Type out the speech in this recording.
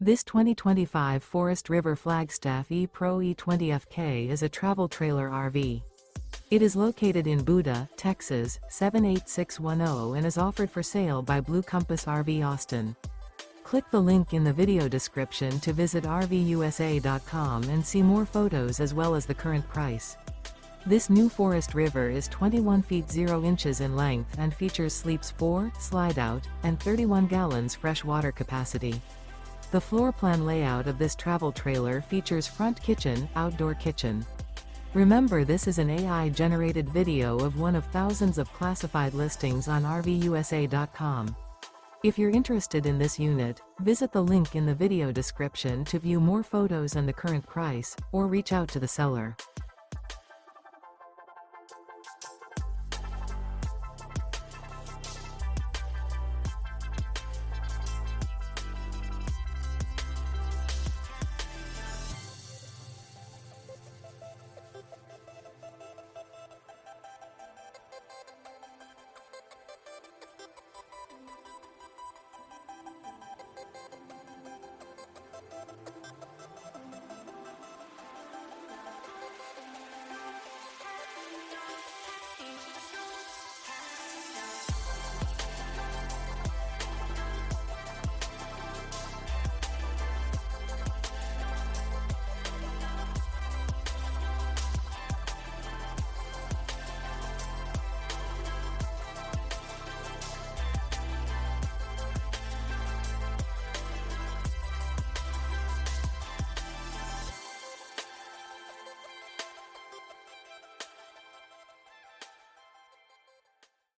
This 2025 Forest River Flagstaff E-Pro E20FK is a travel trailer RV. It is located in Buda, Texas, 78610 and is offered for sale by Blue Compass RV Austin. Click the link in the video description to visit RVUSA.com and see more photos as well as the current price. This new Forest River is 21 feet 0 inches in length and features sleeps 4, Slideout, and 31 gallons fresh water capacity. The floor plan layout of this travel trailer features front kitchen, outdoor kitchen. Remember, this is an AI-generated video of one of thousands of classified listings on RVUSA.com. If you're interested in this unit, visit the link in the video description to view more photos and the current price, or reach out to the seller.